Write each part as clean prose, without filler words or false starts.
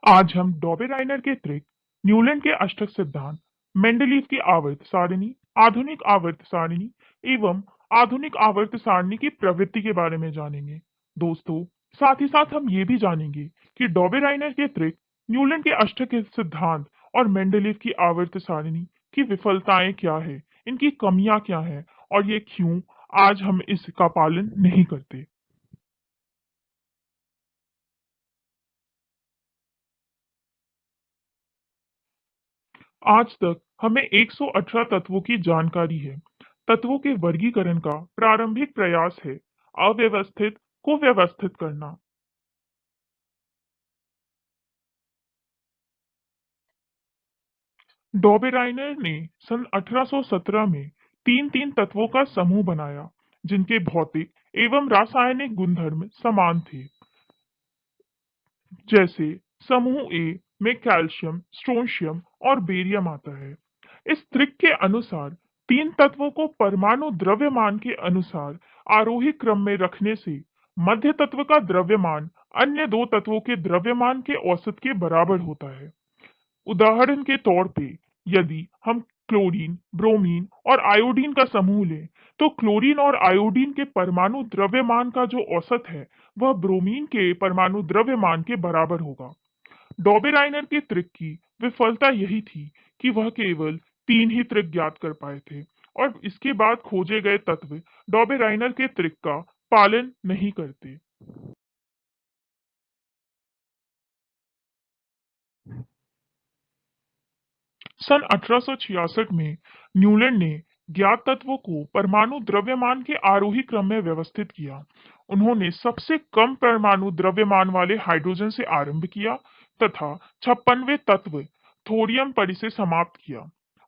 आज हम डॉबेराइनर के त्रिक, न्यूलैंड के अष्टक सिद्धांत, मेंडलीव की आवर्त सारणी, आधुनिक आवर्त सारणी एवं आधुनिक आवर्त सारणी की प्रवृत्ति के बारे में जानेंगे। दोस्तों, साथ ही साथ हम ये भी जानेंगे कि डॉबेराइनर के त्रिक, न्यूलैंड के अष्टक के सिद्धांत और मेंडलीव की आवर्त सारणी की विफलताएं क्या है, इनकी कमियां क्या है और ये क्यों आज हम इसका पालन नहीं करते। आज तक हमें 118 तत्वों की जानकारी है। तत्वों के वर्गीकरण का प्रारंभिक प्रयास है अव्यवस्थित को व्यवस्थित करना। डॉबेराइनर ने सन 1817 में तीन तीन तत्वों का समूह बनाया जिनके भौतिक एवं रासायनिक गुणधर्म समान थे। जैसे समूह ए में कैल्शियम, स्ट्रोंशियम और बेरियम आता है। इस त्रिक के अनुसार तीन तत्वों को परमाणु द्रव्यमान के अनुसार आरोही क्रम में रखने से मध्य तत्व का द्रव्यमान अन्य दो तत्वों के द्रव्यमान के औसत के बराबर होता है। उदाहरण के तौर पे यदि हम क्लोरीन, ब्रोमीन और आयोडीन का समूह लें, तो क्लोरीन और आयोडीन के परमाणु द्रव्यमान का जो औसत है, वह ब्रोमीन के परमाणु द्रव्यमान के बराबर होगा। डॉबेराइनर के त्रिक की विफलता यही थी कि वह केवल तीन ही त्रिक ज्ञात कर पाए थे और इसके बाद खोजे गए तत्व डॉबेराइनर के त्रिक का पालन नहीं करते। सन 1866 में न्यूलैंड ने ज्ञात तत्वों को परमाणु द्रव्यमान के आरोही क्रम में व्यवस्थित किया। उन्होंने सबसे कम परमाणु द्रव्यमान वाले हाइड्रोजन से आरंभ किया तथा 56वें तत्व थोरियम परी से समाप्त किया।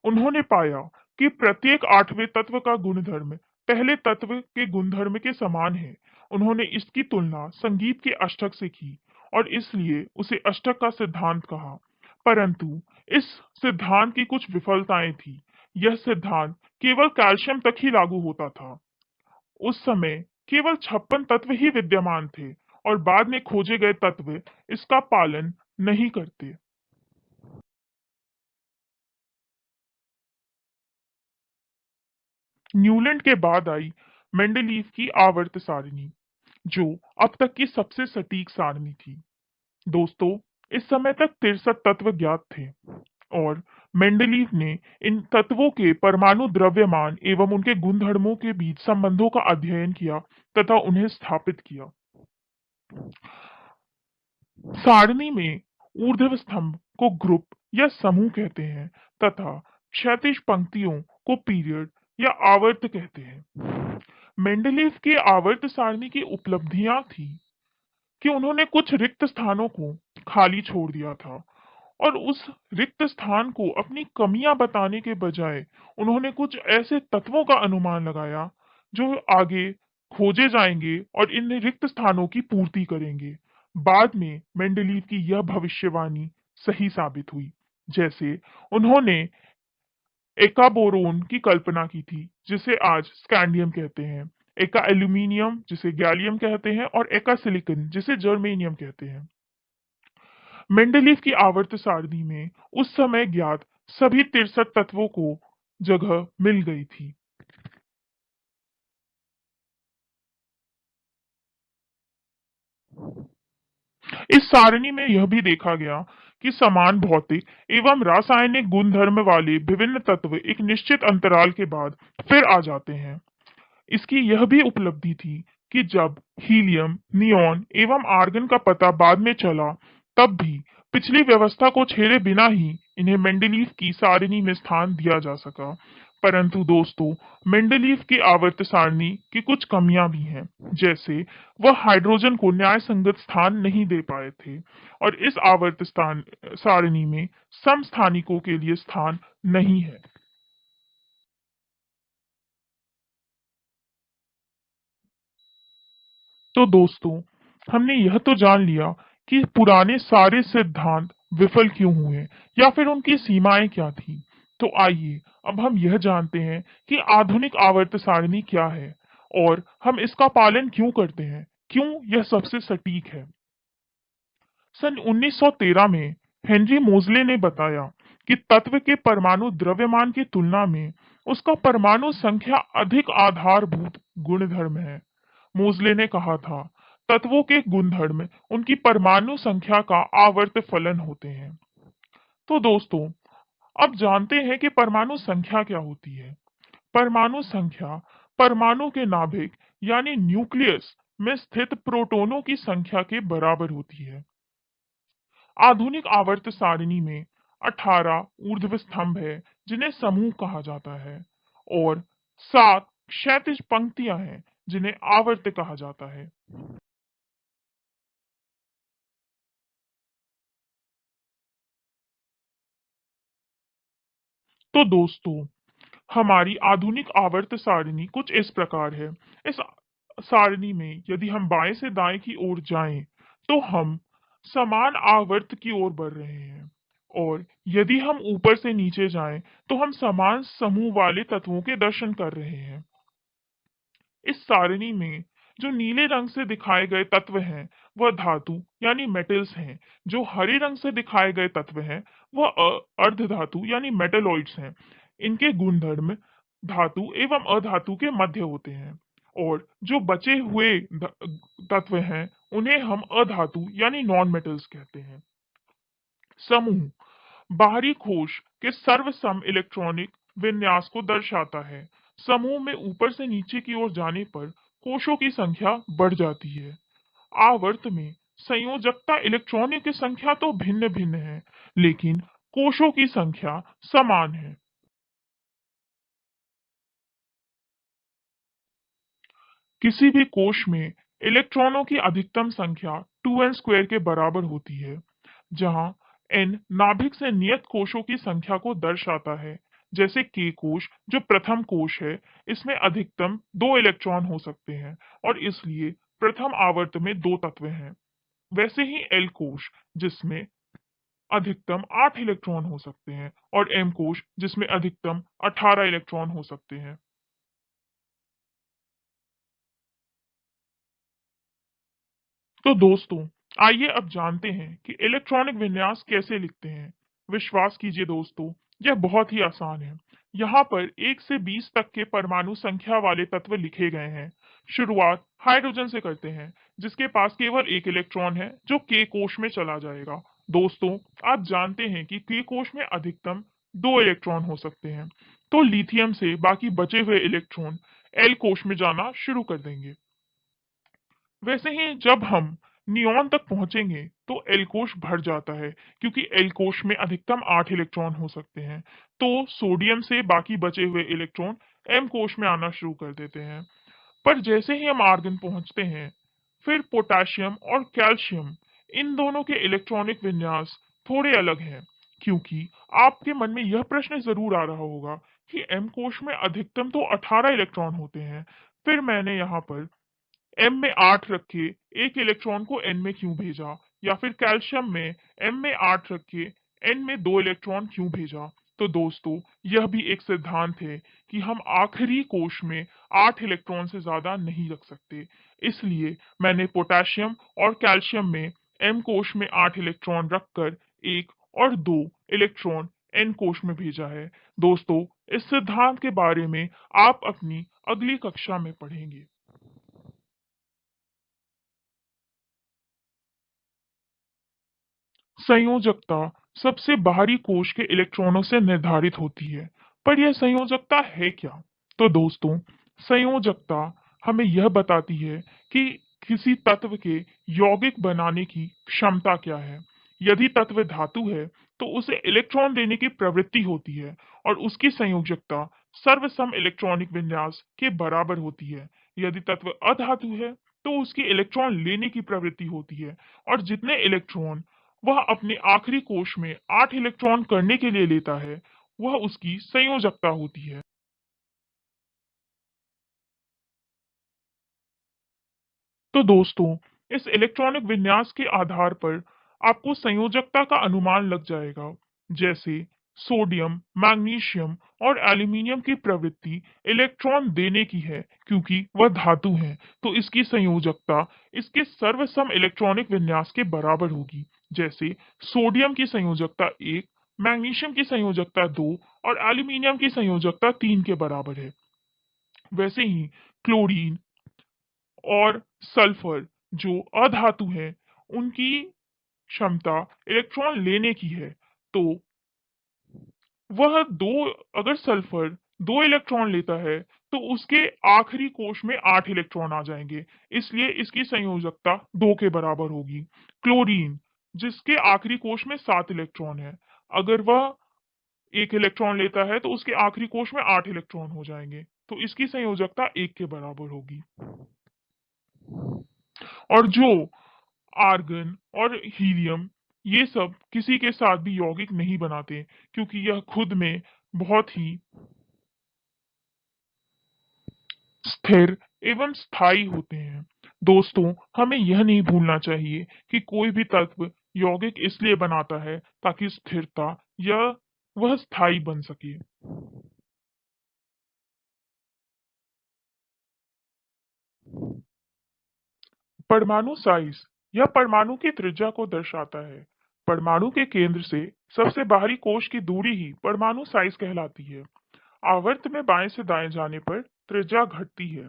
उन्होंने पाया कि प्रत्येक 8वें तत्व का गुणधर्म पहले तत्व के गुणधर्म के समान है। उन्होंने इसकी तुलना संगीत के अष्टक से की और इसलिए उसे अष्टक का सिद्धांत कहा। परंतु इस सिद्धांत की कुछ विफलताएं थी। यह सिद्धांत केवल कैल्शियम तक ही लागू होता था। उस समय केवल 56 तत्व ही विद्यमान थे और बाद में खोजे गए तत्व इसका पालन नहीं करते। न्यूलैंड के बाद आई मेंडलीव की आवर्त सारणी, जो अब तक की सबसे सटीक सारणी थी। दोस्तों, इस समय तक 63 तत्व ज्ञात थे और मेंडलीव ने इन तत्वों के परमाणु द्रव्यमान एवं उनके गुणधर्मों के बीच संबंधों का अध्ययन किया तथा उन्हें स्थापित किया। सारणी में ऊर्ध्व स्तंभ को ग्रुप या समूह कहते हैं तथा क्षैतिज पंक्तियों को पीरियड या आवर्त कहते हैं। मेंडलीव की आवर्त सारणी की उपलब्धियां थी कि उन्होंने कुछ रिक्त स्थानों को खाली छोड़ दिया था और उस रिक्त स्थान को अपनी कमियां बताने के बजाय उन्होंने कुछ ऐसे तत्वों का अनुमान लगाया जो आगे खोजे जाएंगे और इन रिक्त स्थानों की पूर्ति करेंगे। बाद में मेंडलीव की यह भविष्यवाणी सही साबित हुई। जैसे उन्होंने एका बोरोन की कल्पना की थी जिसे आज स्कैंडियम कहते हैं, एका एल्यूमिनियम जिसे गैलियम कहते हैं और एका सिलिकन जिसे जर्मेनियम कहते हैं। मेंडलीव की आवर्त सारणी में उस समय ज्ञात सभी 63 तत्वों को जगह मिल गई थी। इस सारणी में यह भी देखा गया कि समान भौतिक एवं रासायनिक गुणधर्म वाले विभिन्न तत्व एक निश्चित अंतराल के बाद फिर आ जाते हैं। इसकी यह भी उपलब्धि थी कि जब हीलियम, नियॉन एवं आर्गन का पता बाद में चला, तब भी पिछली व्यवस्था को छेड़े बिना ही इन्हें मेंडलीव की सारणी में स्थान दिया जा सका। परंतु दोस्तों, मेंडलीव की आवर्त सारणी की कुछ कमियां भी हैं। जैसे वह हाइड्रोजन को न्याय संगत स्थान नहीं दे पाए थे और इस आवर्त स्थान सारणी में समस्थानिकों के लिए स्थान नहीं है। तो दोस्तों, हमने यह तो जान लिया कि पुराने सारे सिद्धांत विफल क्यों हुए या फिर उनकी सीमाएं क्या थी। तो आइए अब हम यह जानते हैं कि आधुनिक आवर्त सारणी क्या है और हम इसका पालन क्यों करते हैं, क्यों यह सबसे सटीक है। सन 1913 में हेनरी मोज़ले ने बताया कि तत्व के परमाणु द्रव्यमान की तुलना में उसका परमाणु संख्या अधिक आधारभूत गुणधर्म है। मोज़ले ने कहा था, तत्वों के गुणधर्म उनकी परमाणु संख्या का आवर्त फलन होते हैं। तो दोस्तों, अब जानते हैं कि परमाणु संख्या क्या होती है। परमाणु संख्या परमाणु के नाभिक यानी न्यूक्लियस में स्थित प्रोटॉनों की संख्या के बराबर होती है। आधुनिक आवर्त सारणी में 18 ऊर्ध्व स्तंभ है जिन्हें समूह कहा जाता है और 7 क्षैतिज पंक्तियां हैं जिन्हें आवर्त कहा जाता है। तो दोस्तों, हमारी आधुनिक आवर्त सारणी कुछ इस प्रकार है। इस सारणी में यदि हम बाएं से दाएं की ओर जाएं, तो हम समान आवर्त की ओर बढ़ रहे हैं और यदि हम ऊपर से नीचे जाएं, तो हम समान समूह वाले तत्वों के दर्शन कर रहे हैं। इस सारणी में जो नीले रंग से दिखाए गए तत्व हैं, वह धातु यानी मेटल्स हैं। जो हरे रंग से दिखाए गए तत्व हैं, वह अर्धधातु यानी मेटलॉइड्स हैं। इनके गुणधर्म धातु एवं अधातु के मध्य होते हैं और जो बचे हुए तत्व हैं, उन्हें हम अधातु यानी नॉन मेटल्स कहते हैं। समूह बाहरी कोश के सर्वसम इलेक्ट्रॉनिक विन्यास को दर्शाता है। समूह में ऊपर से नीचे की ओर जाने पर कोशों की संख्या बढ़ जाती है। आवर्त में संयोजकता इलेक्ट्रॉनों की संख्या तो भिन्न भिन्न है, लेकिन कोशों की संख्या समान है। किसी भी कोश में इलेक्ट्रॉनों की अधिकतम संख्या 2n स्क्वायर के बराबर होती है, जहां n नाभिक से नियत कोशों की संख्या को दर्शाता है। जैसे K कोश जो प्रथम कोश है, इसमें अधिकतम 2 इलेक्ट्रॉन हो सकते हैं और इसलिए प्रथम आवर्त में 2 तत्व हैं। वैसे ही L कोश जिसमें अधिकतम 8 इलेक्ट्रॉन हो सकते हैं और M कोश जिसमें अधिकतम 18 इलेक्ट्रॉन हो सकते हैं। तो दोस्तों, आइए अब जानते हैं कि इलेक्ट्रॉनिक विन्यास कैसे लिखते हैं। विश्वास कीजिए दोस्तों, यह बहुत ही आसान है। यहाँ पर 1 से 20 तक के परमाणु संख्या वाले तत्व लिखे गए हैं। शुरुआत हाइड्रोजन से करते हैं, जिसके पास केवल 1 इलेक्ट्रॉन है, जो K कोश में चला जाएगा। दोस्तों, आप जानते हैं कि K कोश में अधिकतम 2 इलेक्ट्रॉन हो सकते हैं, तो लिथियम से बाकी बचे हुए इलेक्ट्रॉन L कोश में जाना शुरू कर देंगे। वैसे ही जब हम नियॉन तक पहुंचेंगे तो एल कोश भर जाता है, क्योंकि एल कोश में अधिकतम 8 इलेक्ट्रॉन हो सकते हैं। तो सोडियम से बाकी बचे हुए इलेक्ट्रॉन एम कोश में आना शुरू कर देते हैं। पर जैसे ही हम आर्गन पहुंचते हैं, फिर पोटेशियम और कैल्शियम, इन दोनों के इलेक्ट्रॉनिक विन्यास थोड़े अलग हैं। क्योंकि आपके मन में यह प्रश्न जरूर आ रहा होगा कि एम कोश में अधिकतम तो 18 इलेक्ट्रॉन होते हैं, फिर मैंने यहाँ पर एम में 8 रख के 1 इलेक्ट्रॉन को एन में क्यों भेजा, या फिर कैल्शियम में एम में 8 रख के एन में 2 इलेक्ट्रॉन क्यों भेजा। तो दोस्तों, यह भी एक सिद्धांत है कि हम आखिरी कोश में 8 इलेक्ट्रॉन से ज्यादा नहीं रख सकते। इसलिए मैंने पोटेशियम और कैल्शियम में एम कोश में 8 इलेक्ट्रॉन रखकर 1 और 2 इलेक्ट्रॉन एन कोश में भेजा है। दोस्तों, इस सिद्धांत के बारे में आप अपनी अगली कक्षा में पढ़ेंगे। संयोजकता सबसे बाहरी कोश के इलेक्ट्रॉनों से निर्धारित होती है। पर यह संयोजकता है क्या? तो दोस्तों, संयोजकता हमें यह बताती है कि किसी तत्व के यौगिक बनाने की क्षमता क्या है। यदि तत्व धातु है, तो उसे इलेक्ट्रॉन देने की प्रवृत्ति होती है और उसकी संयोजकता सर्वसम इलेक्ट्रॉनिक विन्यास के बराबर होती है। यदि तत्व अधातु है, तो उसकी इलेक्ट्रॉन लेने की प्रवृत्ति होती है और जितने इलेक्ट्रॉन वह अपने आखिरी कोश में 8 इलेक्ट्रॉन करने के लिए लेता है, वह उसकी संयोजकता होती है। तो दोस्तों, इस इलेक्ट्रॉनिक विन्यास के आधार पर आपको संयोजकता का अनुमान लग जाएगा। जैसे सोडियम, मैग्नीशियम और एल्यूमीनियम की प्रवृत्ति इलेक्ट्रॉन देने की है, क्योंकि वह धातु है, तो इसकी संयोजकता इसके सर्वसम इलेक्ट्रॉनिक विन्यास के बराबर होगी। जैसे सोडियम की संयोजकता 1, मैग्नीशियम की संयोजकता 2 और एल्यूमीनियम की संयोजकता 3 के बराबर है। वैसे ही क्लोरीन और सल्फर जो अधातु हैं, उनकी क्षमता इलेक्ट्रॉन लेने की है। तो वह 2 अगर सल्फर 2 इलेक्ट्रॉन लेता है, तो उसके आखिरी कोश में 8 इलेक्ट्रॉन आ जाएँगे। इसलिए इसकी संयोजकता 2 के बराबर होगी। क्लोरीन जिसके आखिरी कोश में 7 इलेक्ट्रॉन हैं, अगर वह 1 इलेक्ट्रॉन लेता है, तो उसके आखिरी कोश में 8 इलेक्ट्रॉन हो जाएँगे। तो इसकी संयोजकता 1 के बराबर होगी। और जो आर्गन और हीलियम ये सब किसी के साथ भी यौगिक नहीं बनाते, क्योंकि यह खुद में बहुत ही स्थिर एवं स्थायी होते हैं। दोस्तों, हमें यह नहीं भूलना चाहिए कि कोई भी तत्व यौगिक इसलिए बनाता है ताकि स्थिरता या वह स्थायी बन सके। परमाणु साइज यह परमाणु की त्रिज्या को दर्शाता है। परमाणु के केंद्र से सबसे बाहरी कोश की दूरी ही परमाणु साइज कहलाती है। आवर्त में बाएं से दाएं जाने पर त्रिज्या घटती है।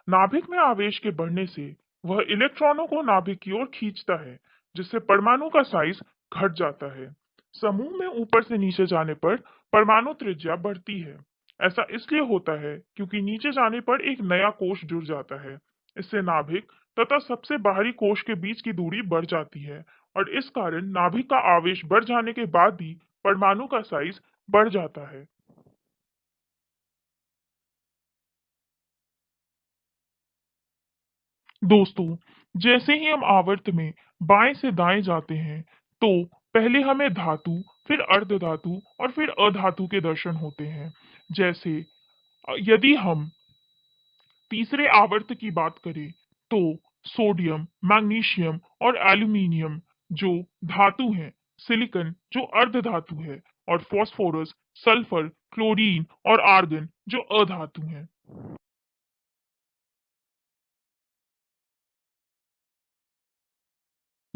नाभिक में आवेश के बढ़ने से वह इलेक्ट्रॉनों को नाभिक की ओर खींचता है, जिससे परमाणु का साइज घट जाता है। समूह में ऊपर से नीचे जाने पर परमाणु त्रिज्या बढ़ती है। ऐसा इसलिए होता है क्योंकि नीचे जाने पर एक नया कोश जुड़ जाता है। इससे नाभिक तथा सबसे बाहरी कोश के बीच की दूरी बढ़ जाती है और इस कारण नाभिक का आवेश बढ़ जाने के बाद भी परमाणु का साइज बढ़ जाता है। दोस्तों, जैसे ही हम आवर्त में बाएं से दाएं जाते हैं, तो पहले हमें धातु, फिर अर्धधातु और फिर अधातु के दर्शन होते हैं। जैसे यदि हम तीसरे आवर्त की बात करें, तो सोडियम, मैग्नीशियम और एल्यूमीनियम जो धातु हैं, सिलिकॉन जो अर्धधातु है और फास्फोरस, सल्फर, क्लोरीन और आर्गन जो अधातु हैं।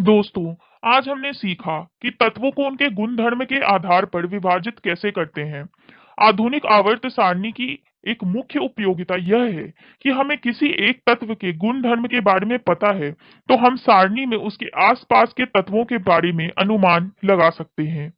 दोस्तों, आज हमने सीखा कि तत्वों को उनके गुणधर्म के आधार पर विभाजित कैसे करते हैं। आधुनिक आवर्त सारणी की एक मुख्य उपयोगिता यह है कि हमें किसी एक तत्व के गुणधर्म के बारे में पता है, तो हम सारणी में उसके आसपास के तत्वों के बारे में अनुमान लगा सकते हैं।